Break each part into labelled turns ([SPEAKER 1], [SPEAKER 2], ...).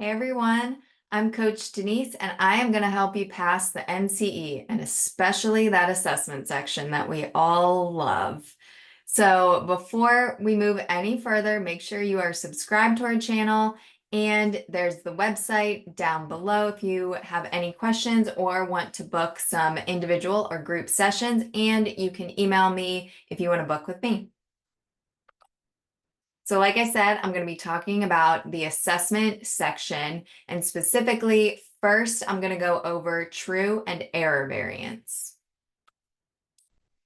[SPEAKER 1] Hey everyone, I'm Coach Denise and I am going to help you pass the NCE and especially that assessment section that we all love. So before we move any further, make sure you are subscribed to our channel and there's the website down below if you have any questions or want to book some individual or group sessions, and you can email me if you want to book with me. So like I said, I'm going to be talking about the assessment section, and specifically, first, I'm going to go over true and error variance.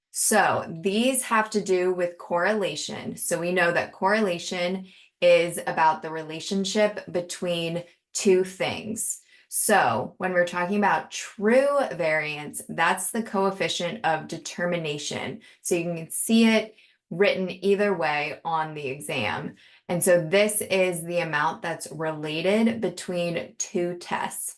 [SPEAKER 1] So these have to do with correlation. So we know that correlation is about the relationship between two things. So when we're talking about true variance, that's the coefficient of determination. So you can see it written either way on the exam. And so this is the amount that's related between two tests.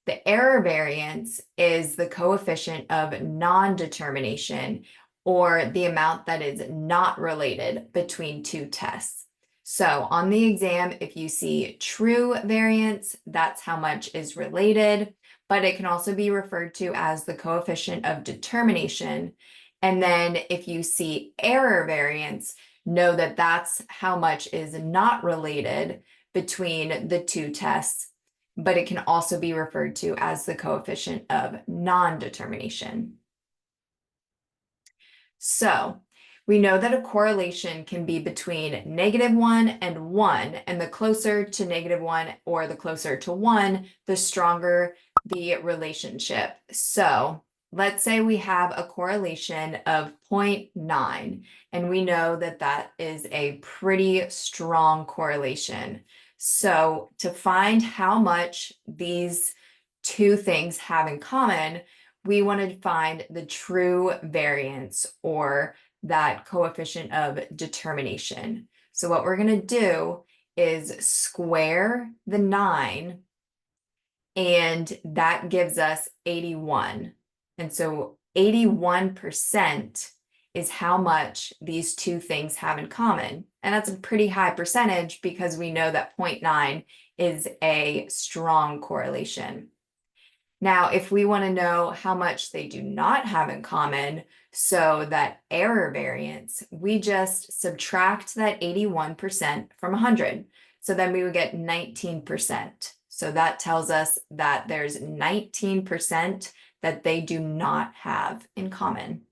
[SPEAKER 1] The error variance is the coefficient of non-determination, or the amount that is not related between two tests. So on the exam, if you see true variance, that's how much is related, but it can also be referred to as the coefficient of determination. And then if you see error variance, know that that's how much is not related between the two tests, but it can also be referred to as the coefficient of non-determination. So we know that a correlation can be between -1 and 1, and the closer to -1 or the closer to 1, the stronger the relationship. So let's say we have a correlation of 0.9, and we know that that is a pretty strong correlation. So to find how much these two things have in common, we want to find the true variance, or that coefficient of determination. So what we're going to do is square the 9, and that gives us 81. And so 81% is how much these two things have in common. And that's a pretty high percentage because we know that 0.9 is a strong correlation. Now, if we want to know how much they do not have in common, so that error variance, we just subtract that 81% from 100. So then we would get 19%. So that tells us that there's 19% that they do not have in common.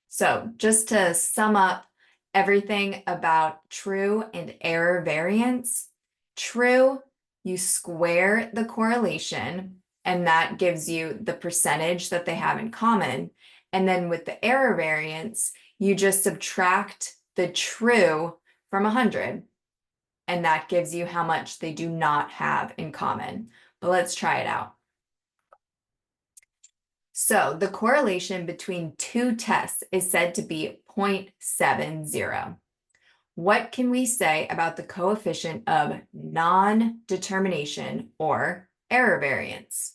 [SPEAKER 1] So just to sum up everything about true and error variance, true, you square the correlation, and that gives you the percentage that they have in common. And then with the error variance, you just subtract the true from 100, and that gives you how much they do not have in common. But let's try it out. So the correlation between two tests is said to be 0.70. What can we say about the coefficient of non-determination, or error variance?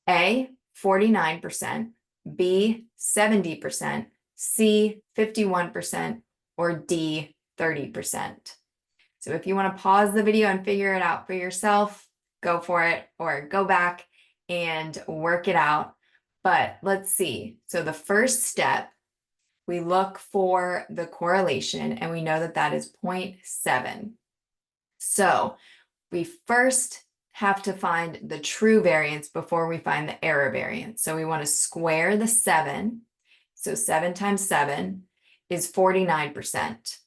[SPEAKER 1] A, 49%, B, 70%, C, 51%, or D, 30%. So if you want to pause the video and figure it out for yourself, go for it, or go back and work it out. But let's see. So the first step, we look for the correlation, and we know that that is 0.7. So we first have to find the true variance before we find the error variance. So we want to square the 7. So 7 times 7 is 49%.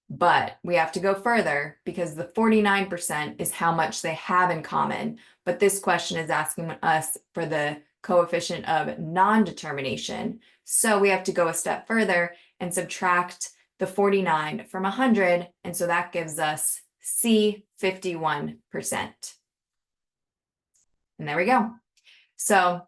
[SPEAKER 1] But we have to go further because the 49% is how much they have in common. But this question is asking us for the coefficient of non-determination. So we have to go a step further and subtract the 49 from 100. And so that gives us C, 51%. And there we go. So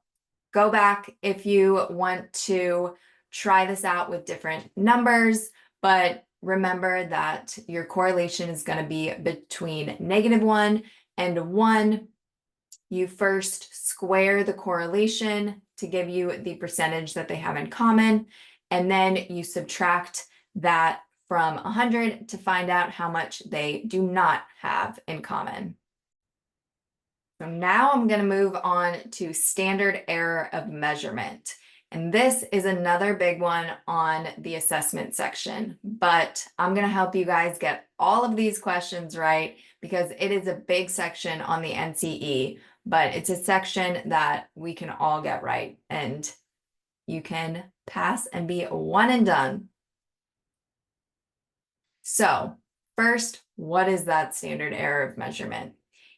[SPEAKER 1] go back if you want to try this out with different numbers, but remember that your correlation is going to be between -1 and 1. You first square the correlation to give you the percentage that they have in common, and then you subtract that from 100 to find out how much they do not have in common. So now I'm going to move on to standard error of measurement. And this is another big one on the assessment section, but I'm going to help you guys get all of these questions right because it is a big section on the NCE, but it's a section that we can all get right and you can pass and be one and done. So first, what is that standard error of measurement?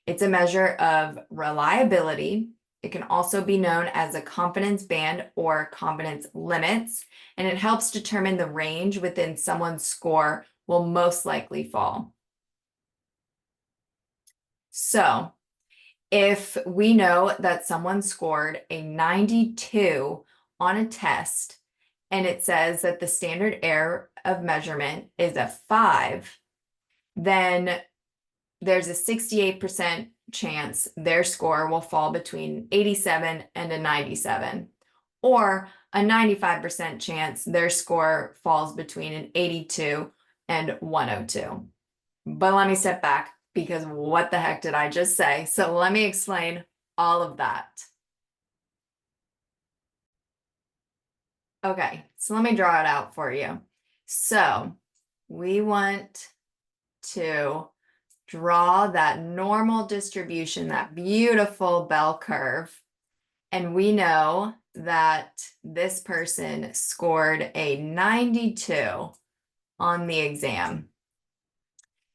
[SPEAKER 1] It's a measure of reliability. It can also be known as a confidence band or confidence limits, and it helps determine the range within someone's score will most likely fall. So if we know that someone scored a 92 on a test, and it says that the standard error of measurement is a 5, then there's a 68% chance their score will fall between 87 and a 97, or a 95% chance their score falls between an 82 and 102. But let me step back because what the heck did I just say? So let me explain all of that. Okay, so let me draw it out for you. So we want to draw that normal distribution, that beautiful bell curve. And we know that this person scored a 92 on the exam.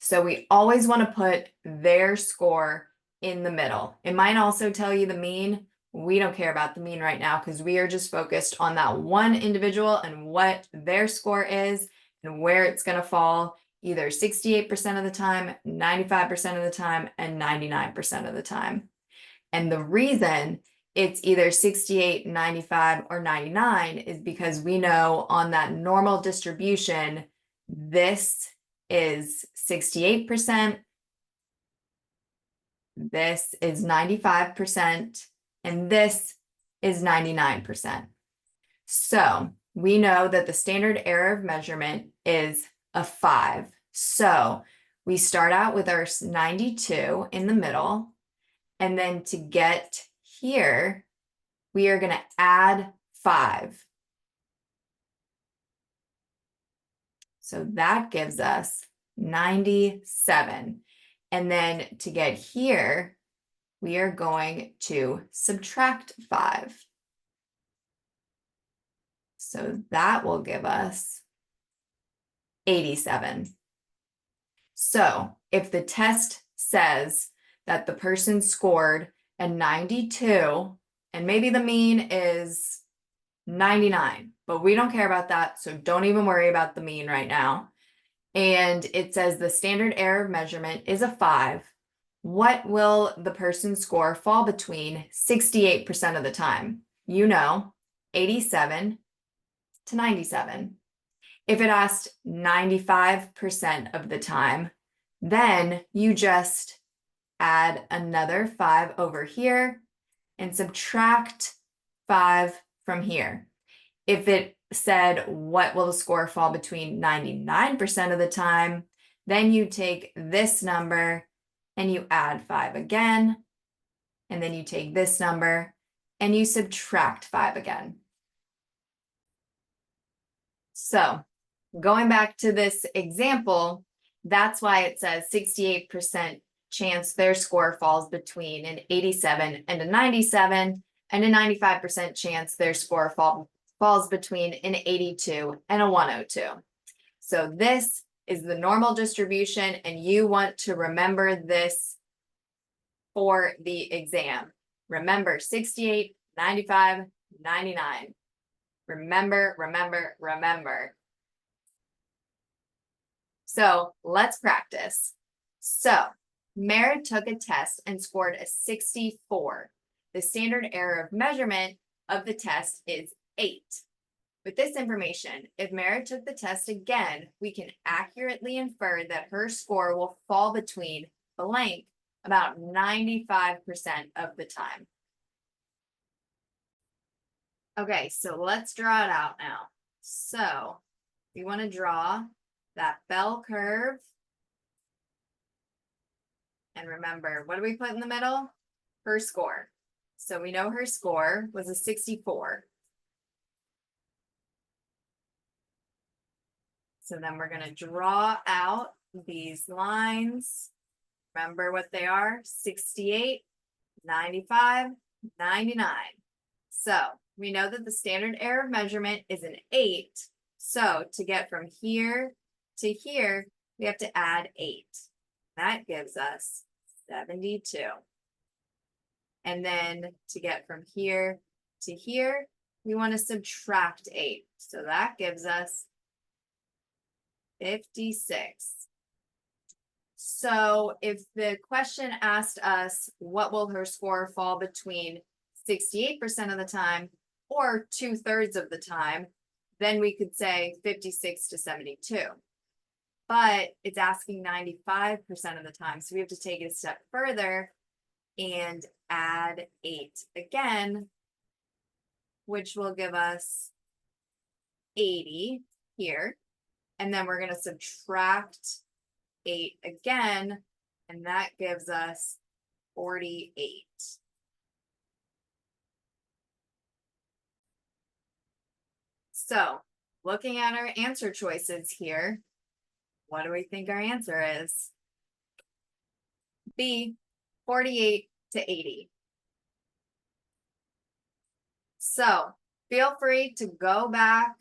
[SPEAKER 1] So we always want to put their score in the middle. It might also tell you the mean. We don't care about the mean right now because we are just focused on that one individual and what their score is and where it's going to fall, either 68% of the time, 95% of the time, and 99% of the time. And the reason it's either 68, 95, or 99 is because we know on that normal distribution, this is 68%, this is 95%, and this is 99%. So we know that the standard error of measurement is a 5. So we start out with our 92 in the middle, and then to get here, we are going to add 5. So that gives us 97. And then to get here, we are going to subtract 5. So that will give us 87. So if the test says that the person scored a 92, and maybe the mean is 99, but we don't care about that, so don't even worry about the mean right now. And it says the standard error of measurement is a 5. What will the person's score fall between 68% of the time? You know, 87 to 97. If it asked 95% of the time, then you just add another 5 over here and subtract 5 from here. If it said, what will the score fall between 99% of the time, then you take this number and you add 5 again, and then you take this number and you subtract 5 again. So going back to this example, that's why it says 68% chance their score falls between an 87 and a 97, and a 95% chance their score falls between an 82 and a 102. So this is the normal distribution, and you want to remember this for the exam. Remember 68, 95, 99. Remember, remember, remember. So let's practice. So Merritt took a test and scored a 64. The standard error of measurement of the test is 8. With this information, if Merritt took the test again, we can accurately infer that her score will fall between blank about 95% of the time. Okay, so let's draw it out now. So we want to draw that bell curve. And remember, what do we put in the middle? Her score. So we know her score was a 64. So then we're going to draw out these lines. Remember what they are? 68, 95, 99. So we know that the standard error of measurement is an 8. So to get from here to here, we have to add 8. That gives us 72. And then to get from here to here, we want to subtract 8. So that gives us 56. So if the question asked us, what will her score fall between 68% of the time or 2/3 of the time, then we could say 56 to 72. But it's asking 95% of the time. So we have to take it a step further and add 8 again, which will give us 80 here. And then we're going to subtract 8 again, and that gives us 48. So looking at our answer choices here, what do we think our answer is? B, 48 to 80. So feel free to go back,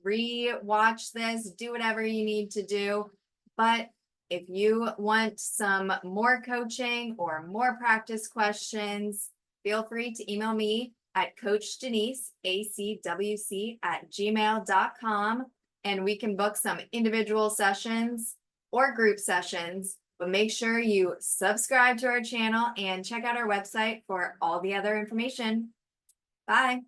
[SPEAKER 1] re-watch this, do whatever you need to do. But if you want some more coaching or more practice questions, feel free to email me at Coach Denise, ACWC @gmail.com, and we can book some individual sessions or group sessions. But make sure you subscribe to our channel and check out our website for all the other information. Bye.